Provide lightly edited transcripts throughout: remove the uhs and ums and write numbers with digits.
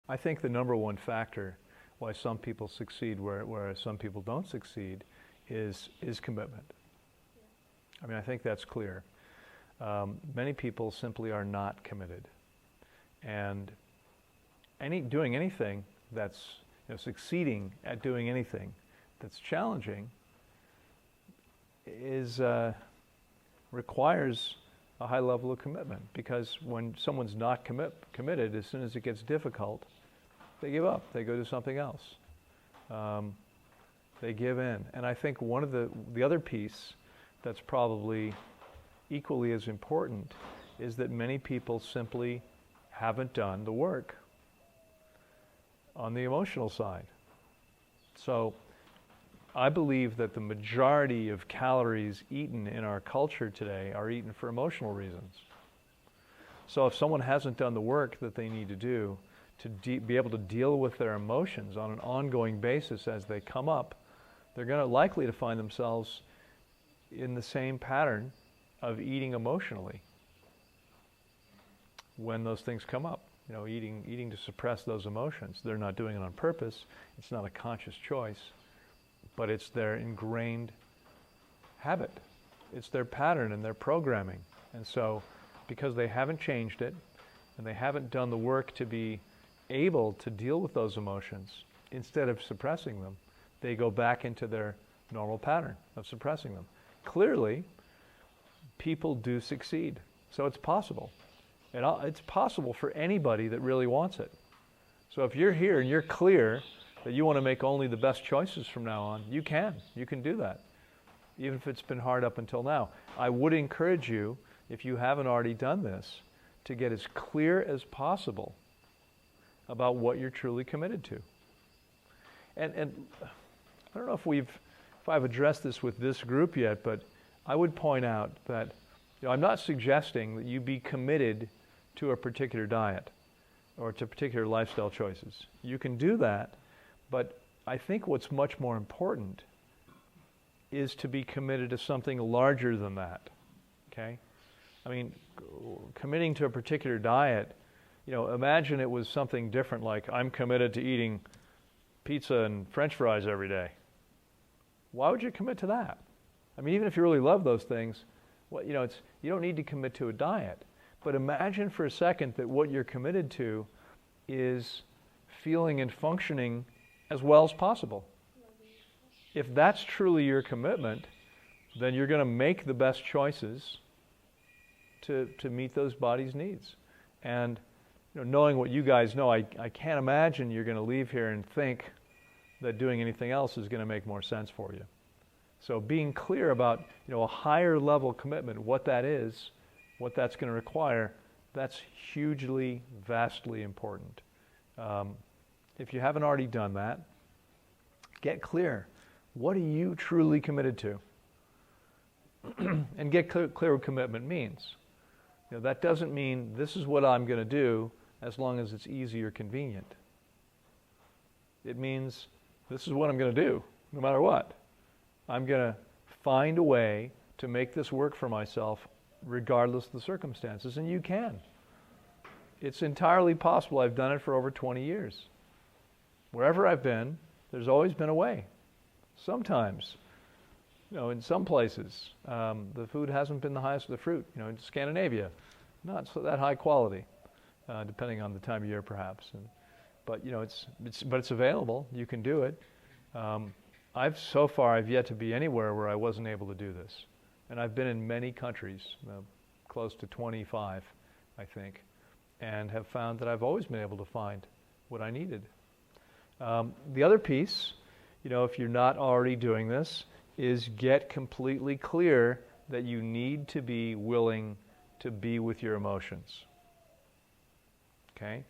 I think the number one factor why some people succeed where some people don't succeed is commitment. I mean, I think that's clear. Many people simply are not committed. And doing anything that's, succeeding at doing anything that's challenging requires a high level of commitment, because when someone's not committed, as soon as it gets difficult, they give up. They go do something else. They give in. And I think one of the other piece that's probably equally as important is that many people simply haven't done the work on the emotional side. So I believe that the majority of calories eaten in our culture today are eaten for emotional reasons. So if someone hasn't done the work that they need to do to be able to deal with their emotions on an ongoing basis as they come up, they're likely to find themselves in the same pattern of eating emotionally when those things come up. Eating to suppress those emotions. They're not doing it on purpose. It's not a conscious choice, but it's their ingrained habit. It's their pattern and their programming. And so, because they haven't changed it, and they haven't done the work to be able to deal with those emotions, instead of suppressing them, they go back into their normal pattern of suppressing them. Clearly, people do succeed. So it's possible. It's possible for anybody that really wants it. So if you're here and you're clear that you want to make only the best choices from now on, you can. You can do that, even if it's been hard up until now. I would encourage you, if you haven't already done this, to get as clear as possible about what you're truly committed to. And I don't know if I've addressed this with this group yet, but I would point out that I'm not suggesting that you be committed to a particular diet or to particular lifestyle choices. You can do that, but I think what's much more important is to be committed to something larger than that, okay? I mean, committing to a particular diet, imagine it was something different, like I'm committed to eating pizza and French fries every day. Why would you commit to that? I mean, even if you really love those things, you don't need to commit to a diet. But imagine for a second that what you're committed to is feeling and functioning as well as possible. If that's truly your commitment, then you're going to make the best choices to meet those body's needs. And knowing what you guys know, I can't imagine you're going to leave here and think that doing anything else is going to make more sense for you. So being clear about a higher level commitment, what that is, what that's going to require, that's hugely, vastly important. If you haven't already done that, get clear. What are you truly committed to? And get clear what commitment means. That doesn't mean this is what I'm going to do as long as it's easy or convenient. It means this is what I'm going to do, no matter what. I'm going to find a way to make this work for myself regardless of the circumstances, and you can. It's entirely possible. I've done it for over 20 years. Wherever I've been, there's always been a way. Sometimes, in some places, the food hasn't been the highest of the fruit. In Scandinavia, not so that high quality, depending on the time of year perhaps. But it's available. You can do it. So far I've yet to be anywhere where I wasn't able to do this. And I've been in many countries, close to 25, I think, and have found that I've always been able to find what I needed. The other piece, if you're not already doing this, is get completely clear that you need to be willing to be with your emotions. Okay?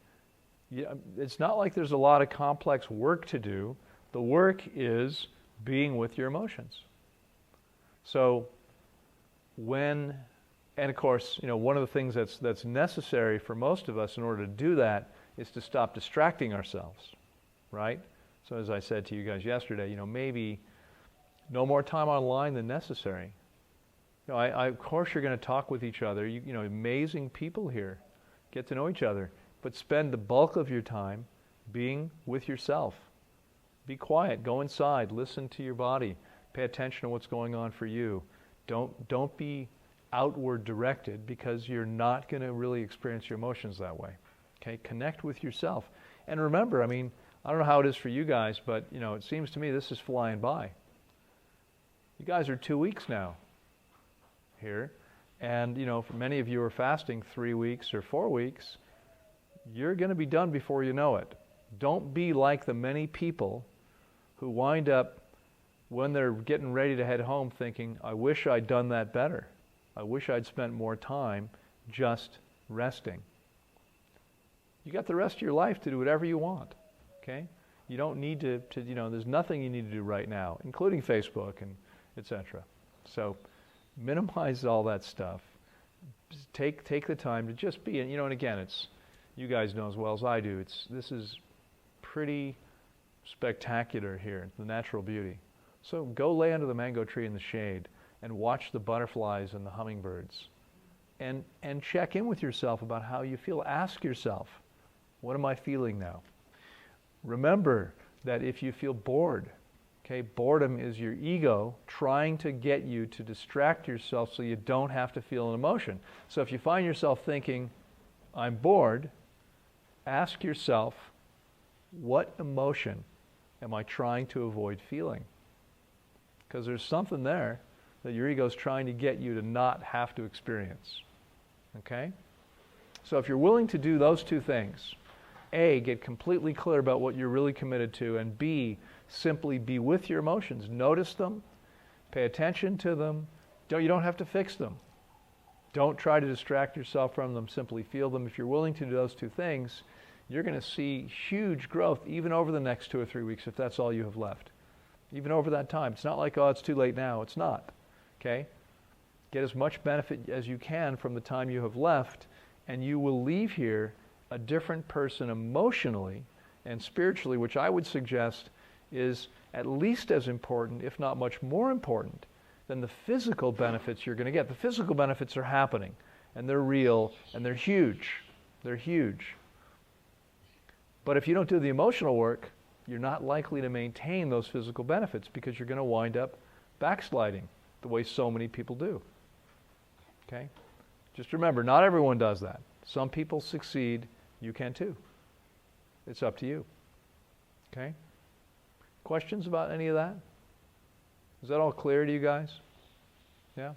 It's not like there's a lot of complex work to do. The work is being with your emotions. So and of course, one of the things that's necessary for most of us in order to do that is to stop distracting ourselves, right? So as I said to you guys yesterday, maybe no more time online than necessary. Of course you're going to talk with each other. Amazing people here. Get to know each other. But spend the bulk of your time being with yourself. Be quiet, go inside, listen to your body, pay attention to what's going on for you. Don't be outward directed, because you're not going to really experience your emotions that way. Okay, connect with yourself. And remember, I mean, I don't know how it is for you guys, but it seems to me this is flying by. You guys are 2 weeks now here, and for many of you who are fasting 3 weeks or 4 weeks, you're going to be done before you know it. Don't be like the many people who wind up, when they're getting ready to head home, thinking, I wish I'd done that better. I wish I'd spent more time just resting. You got the rest of your life to do whatever you want, okay? You don't need to there's nothing you need to do right now, including Facebook and etc. So minimize all that stuff. Just take the time to just be, and again, you guys know as well as I do, this is pretty spectacular here, the natural beauty. So go lay under the mango tree in the shade and watch the butterflies and the hummingbirds. And check in with yourself about how you feel. Ask yourself, what am I feeling now? Remember that if you feel bored, okay, boredom is your ego trying to get you to distract yourself so you don't have to feel an emotion. So if you find yourself thinking, I'm bored, ask yourself, what emotion am I trying to avoid feeling? Because there's something there that your ego is trying to get you to not have to experience. Okay? So if you're willing to do those two things, A, get completely clear about what you're really committed to, and B, simply be with your emotions. Notice them, pay attention to them. You don't have to fix them. Don't try to distract yourself from them, simply feel them. If you're willing to do those two things, you're going to see huge growth even over the next 2 or 3 weeks if that's all you have left. Even over that time. It's not like, oh, it's too late now. It's not. Okay? Get as much benefit as you can from the time you have left, and you will leave here a different person emotionally and spiritually, which I would suggest is at least as important, if not much more important, than the physical benefits you're going to get. The physical benefits are happening, and they're real, and they're huge. They're huge. But if you don't do the emotional work, you're not likely to maintain those physical benefits, because you're going to wind up backsliding the way so many people do. Okay? Just remember, not everyone does that. Some people succeed. You can too. It's up to you. Okay? Questions about any of that? Is that all clear to you guys? Yeah?